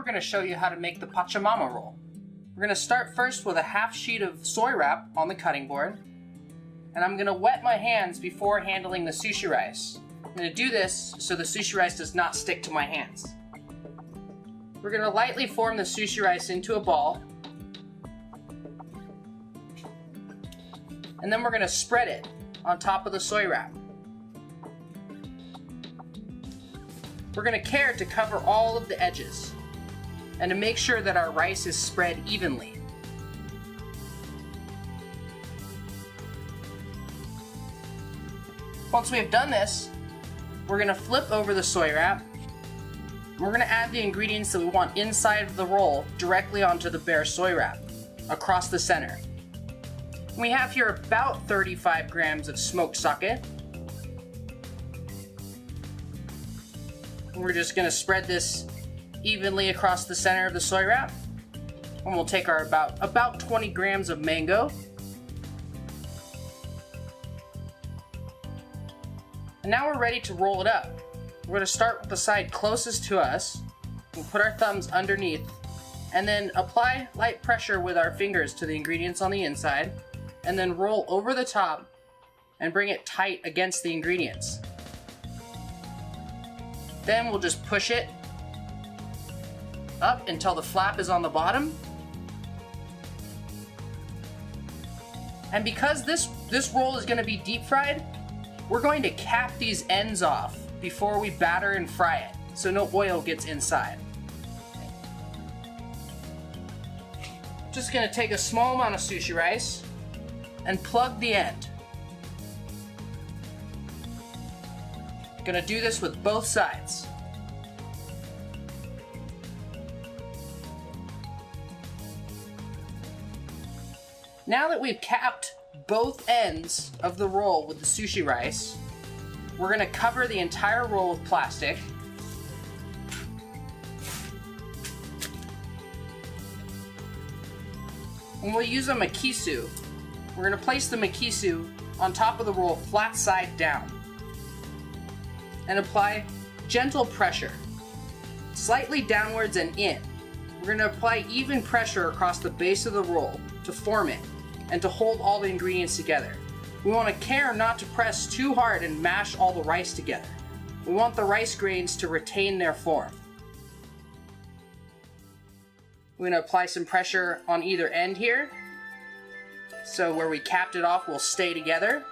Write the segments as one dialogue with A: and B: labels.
A: going to show you how to make the Pacha Mama roll. We're going to start first with a half sheet of soy wrap on the cutting board. And I'm going to wet my hands before handling the sushi rice. I'm going to do this so the sushi rice does not stick to my hands. We're going to lightly form the sushi rice into a ball. And then we're going to spread it on top of the soy wrap. We're going to care to cover all of the edges and to make sure that our rice is spread evenly. Once we have done this, we're going to flip over the soy wrap. We're going to add the ingredients that we want inside of the roll directly onto the bare soy wrap, across the center. We have here about 35 grams of smoked sake. We're just going to spread this evenly across the center of the soy wrap. And we'll take our about 20 grams of mango. And now we're ready to roll it up. We're going to start with the side closest to us. We'll put our thumbs underneath and then apply light pressure with our fingers to the ingredients on the inside and then roll over the top and bring it tight against the ingredients. Then we'll just push it up until the flap is on the bottom. And because this roll is going to be deep fried, we're going to cap these ends off before we batter and fry it, so no oil gets inside. Just going to take a small amount of sushi rice and plug the end. Gonna do this with both sides. Now that we've capped both ends of the roll with the sushi rice, we're gonna cover the entire roll with plastic. And we'll use a makisu. We're gonna place the makisu on top of the roll flat side down and apply gentle pressure, slightly downwards and in. We're gonna apply even pressure across the base of the roll to form it and to hold all the ingredients together. We wanna care not to press too hard and mash all the rice together. We want the rice grains to retain their form. We're gonna apply some pressure on either end here, so where we capped it off will stay together.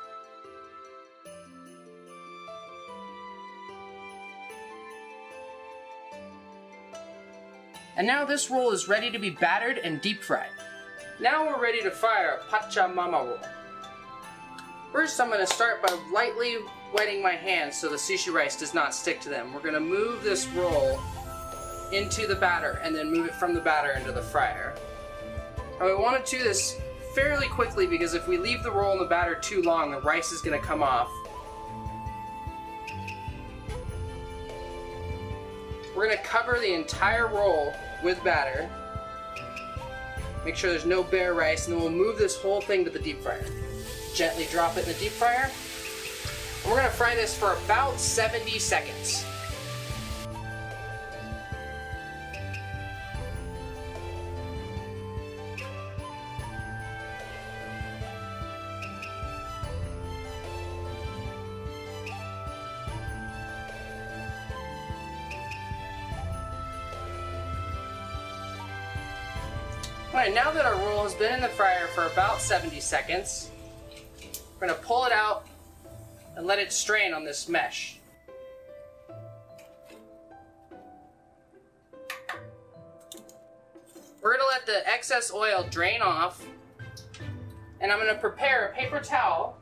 A: And now this roll is ready to be battered and deep fried. Now we're ready to fry our Pacha Mama roll. First I'm going to start by lightly wetting my hands so the sushi rice does not stick to them. We're going to move this roll into the batter and then move it from the batter into the fryer. And we want to do this fairly quickly because if we leave the roll in the batter too long, the rice is going to come off. We're going to cover the entire roll with batter. Make sure there's no bare rice, and then we'll move this whole thing to the deep fryer. Gently drop it in the deep fryer. And we're going to fry this for about 70 seconds. Alright, now that our roll has been in the fryer for about 70 seconds, we're going to pull it out and let it strain on this mesh. We're going to let the excess oil drain off, and I'm going to prepare a paper towel.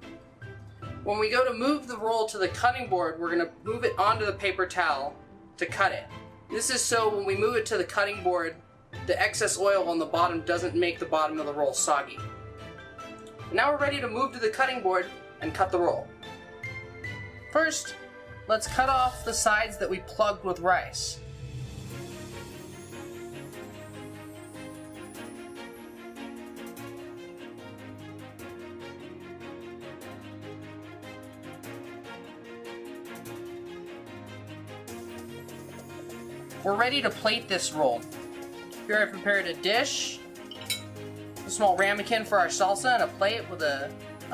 A: When we go to move the roll to the cutting board, we're going to move it onto the paper towel to cut it. This is so when we move it to the cutting board, the excess oil on the bottom doesn't make the bottom of the roll soggy. Now we're ready to move to the cutting board and cut the roll. First, let's cut off the sides that we plugged with rice. We're ready to plate this roll. Here I prepared a dish, a small ramekin for our salsa, and a plate with a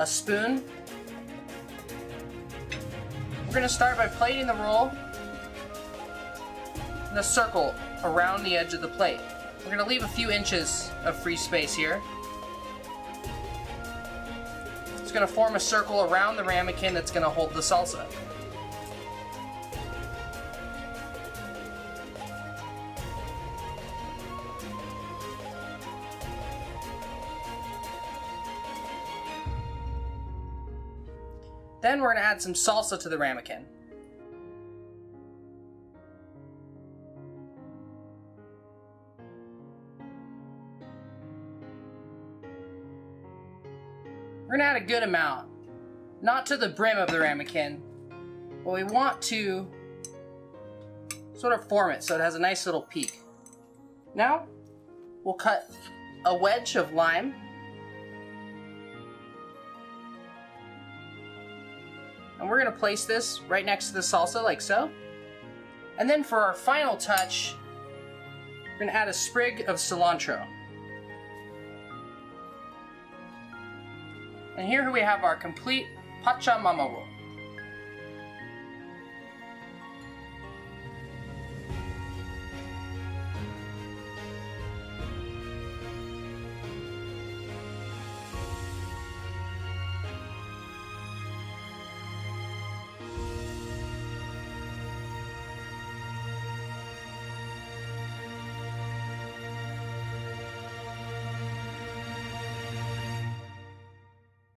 A: spoon. We're going to start by plating the roll in a circle around the edge of the plate. We're going to leave a few inches of free space here. It's going to form a circle around the ramekin that's going to hold the salsa. Then we're going to add some salsa to the ramekin. We're going to add a good amount. Not to the brim of the ramekin, but we want to sort of form it so it has a nice little peak. Now, we'll cut a wedge of lime. And we're going to place this right next to the salsa like so. And then for our final touch, we're going to add a sprig of cilantro. And here we have our complete Pacha Mama roll.